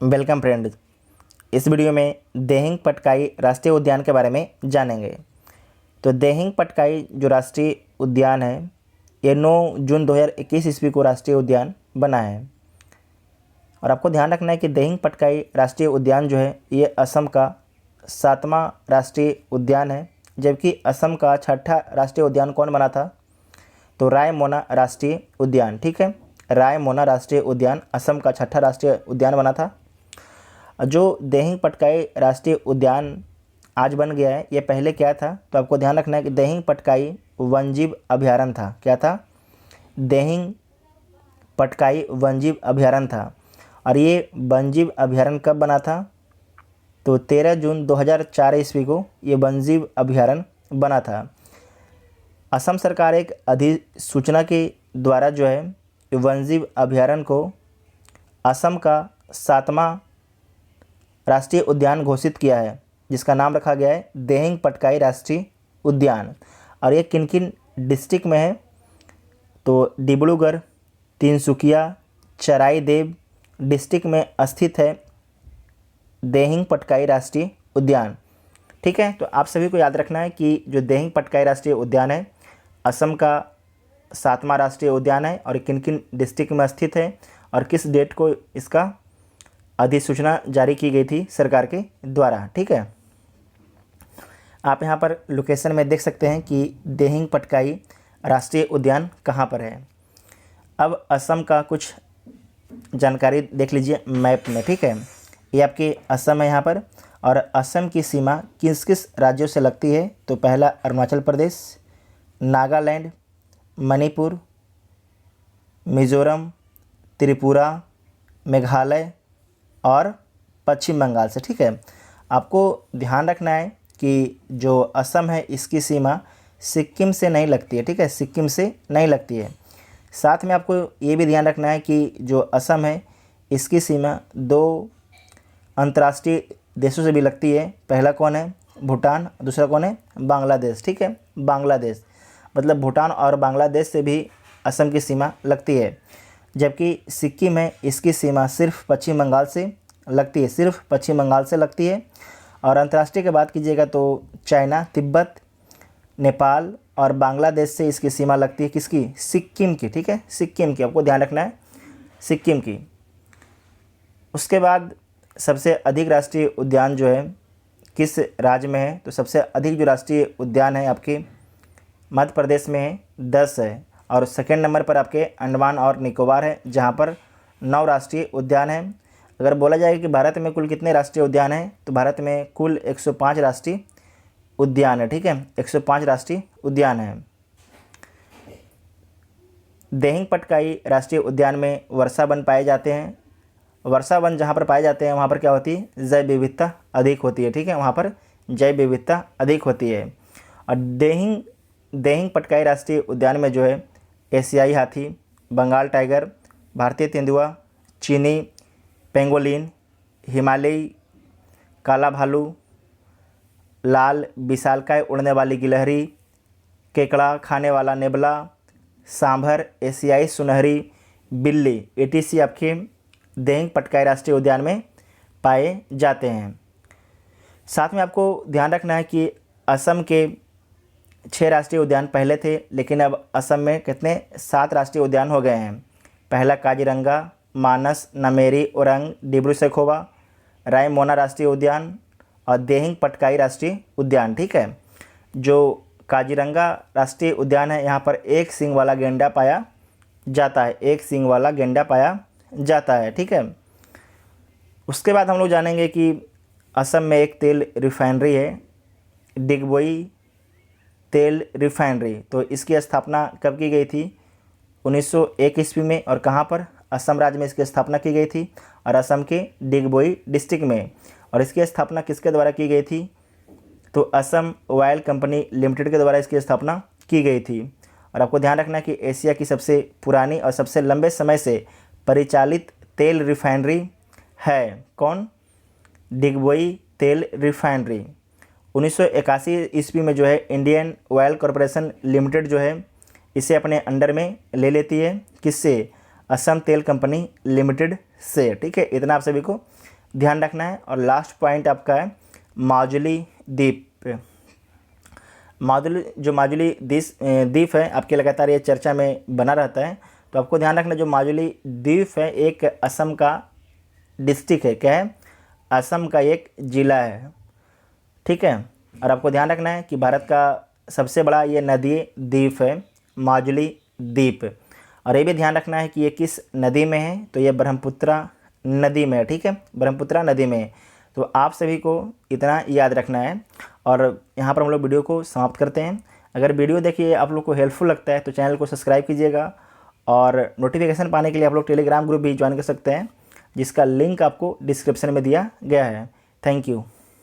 Welcome friend. इस video में देहिंग पटकाई राष्ट्रीय उद्यान के बारे में जानेंगे। तो देहिंग पटकाई जो राष्ट्रीय उद्यान है ये 9 जून 2021 ईस्वी को राष्ट्रीय उद्यान बना है। और आपको ध्यान रखना है कि देहिंग पटकाई राष्ट्रीय उद्यान जो है ये असम का 7वां राष्ट्रीय उद्यान है, जबकि असम का 6ठा राष्ट्रीय उद्यान कौन बना था? तो रायमोना राष्ट्रीय उद्यान। ठीक है, रायमोना राष्ट्रीय उद्यान असम का 6ठा राष्ट्रीय उद्यान बना था। जो देहिंग पटकाई राष्ट्रीय उद्यान आज बन गया है, ये पहले क्या था? तो आपको ध्यान रखना है कि देहिंग पटकाई वन्यजीव अभयारण्य था। क्या था? देहिंग पटकाई वन्यजीव अभयारण्य था। और ये वन्यजीव अभयारण्य कब बना था? तो 13 जून 2004 ईस्वी को ये वन्यजीव अभयारण्य बना था। असम सरकार एक अधिसूचना के द्वारा जो है वन्यजीव अभयारण्य को असम का 7वां राष्ट्रीय उद्यान घोषित किया है, जिसका नाम रखा गया है देहिंग पटकाई राष्ट्रीय उद्यान। और ये किन किन डिस्ट्रिक्ट में है? तो डिब्रूगढ़, तिनसुकिया, चराईदेव डिस्ट्रिक्ट में स्थित है देहिंग पटकाई राष्ट्रीय उद्यान। ठीक है, तो आप सभी को याद रखना है कि जो देहिंग पटकाई राष्ट्रीय उद्यान है असम का 7वां राष्ट्रीय उद्यान है और किन किन डिस्ट्रिक्ट में स्थित है और किस डेट को इसका अधिसूचना जारी की गई थी सरकार के द्वारा। ठीक है, आप यहाँ पर लोकेशन में देख सकते हैं कि देहिंग पटकाई राष्ट्रीय उद्यान कहाँ पर है। अब असम का कुछ जानकारी देख लीजिए मैप में। ठीक है, ये आपकी असम है यहाँ पर। और असम की सीमा किस किस राज्यों से लगती है? तो पहला अरुणाचल प्रदेश, नागालैंड, मणिपुर, मिज़ोरम, त्रिपुरा, मेघालय और पश्चिम बंगाल से। ठीक है, आपको ध्यान रखना है कि जो असम है इसकी सीमा सिक्किम से नहीं लगती है। ठीक है, सिक्किम से नहीं लगती है। साथ में आपको ये भी ध्यान रखना है कि जो असम है इसकी सीमा 2 अंतर्राष्ट्रीय देशों से भी लगती है। पहला कौन है? भूटान। दूसरा कौन है? बांग्लादेश। ठीक है, बांग्लादेश, मतलब भूटान और बांग्लादेश से भी असम की सीमा लगती है। जबकि सिक्किम है इसकी सीमा सिर्फ पश्चिम बंगाल से लगती है, सिर्फ पश्चिम बंगाल से लगती है। और अंतर्राष्ट्रीय की बात कीजिएगा तो चाइना, तिब्बत, नेपाल और बांग्लादेश से इसकी सीमा लगती है। किसकी? सिक्किम की। ठीक है, सिक्किम की, आपको ध्यान रखना है, सिक्किम की। उसके बाद सबसे अधिक राष्ट्रीय उद्यान जो है किस राज्य में है? तो सबसे अधिक जो राष्ट्रीय उद्यान है आपके मध्य प्रदेश में है, 10 है। और सेकेंड नंबर पर आपके अंडमान और निकोबार है, जहाँ पर 9 राष्ट्रीय उद्यान हैं। अगर बोला जाए कि भारत में कुल कितने राष्ट्रीय उद्यान हैं, तो भारत में कुल 105 राष्ट्रीय उद्यान है। ठीक है, 105 राष्ट्रीय उद्यान है। देहिंग पटकाई राष्ट्रीय उद्यान में वर्षा वन पाए जाते हैं। वर्षा वन जहाँ पर पाए जाते हैं वहाँ पर क्या होती है? जैव विविधता अधिक होती है। ठीक है, वहाँ पर जैव विविधता अधिक होती है। और देहिंग पटकाई राष्ट्रीय उद्यान में जो है एशियाई हाथी, बंगाल टाइगर, भारतीय तेंदुआ, चीनी पेंगोलिन, हिमालयी काला भालू, लाल विशालकाय उड़ने वाली गिलहरी, केकड़ा खाने वाला नेबला, सांभर, एशियाई सुनहरी बिल्ली etc आपके देहिंग पटकाई राष्ट्रीय उद्यान में पाए जाते हैं। साथ में आपको ध्यान रखना है कि असम के 6 राष्ट्रीय उद्यान पहले थे, लेकिन अब असम में कितने? 7 राष्ट्रीय उद्यान हो गए हैं। पहला काजीरंगा, मानस, नमेरी, ओरंग, डिब्रू सैखोवा, रायमोना राष्ट्रीय उद्यान और देहिंग पटकाई राष्ट्रीय उद्यान। ठीक है, जो काजीरंगा राष्ट्रीय उद्यान है यहाँ पर एक सींग वाला गेंडा पाया जाता है, एक सींग वाला गेंडा पाया जाता है। ठीक है, उसके बाद हम लोग जानेंगे कि असम में एक तेल रिफाइनरी है, डिगबोई तेल रिफाइनरी। तो इसकी स्थापना कब की गई थी? 1901 ईस्वी में। और कहाँ पर? असम राज्य में इसकी स्थापना की गई थी और असम के डिगबोई डिस्ट्रिक्ट में। और इसकी स्थापना किसके द्वारा की गई थी? तो असम ऑयल कंपनी लिमिटेड के द्वारा इसकी स्थापना की गई थी। और आपको ध्यान रखना है कि एशिया की सबसे पुरानी और सबसे लंबे समय से परिचालित तेल रिफाइनरी है। कौन? डिगबोई तेल रिफाइनरी। 1981 ईस्वी में जो है इंडियन ऑयल कॉरपोरेशन लिमिटेड जो है इसे अपने अंडर में ले लेती है। किससे? असम तेल कंपनी लिमिटेड से। ठीक है, इतना आप सभी को ध्यान रखना है। और लास्ट पॉइंट आपका है माजुली द्वीप। माजुली द्वीप है, आपके लगातार ये चर्चा में बना रहता है, तो आपको ध्यान रखना जो माजुली द्वीप है एक असम का डिस्ट्रिक्ट है। क्या है? असम का एक ज़िला है। ठीक है, और आपको ध्यान रखना है कि भारत का सबसे बड़ा ये नदी द्वीप है माजुली द्वीप। और ये भी ध्यान रखना है कि ये किस नदी में है, तो ये ब्रह्मपुत्रा नदी में है। ठीक है, ब्रह्मपुत्रा नदी में है। तो आप सभी को इतना याद रखना है। और यहाँ पर हम लोग वीडियो को समाप्त करते हैं। अगर वीडियो देखिए आप लोग को हेल्पफुल लगता है तो चैनल को सब्सक्राइब कीजिएगा, और नोटिफिकेशन पाने के लिए आप लोग टेलीग्राम ग्रुप भी ज्वाइन कर सकते हैं, जिसका लिंक आपको डिस्क्रिप्शन में दिया गया है। Thank you.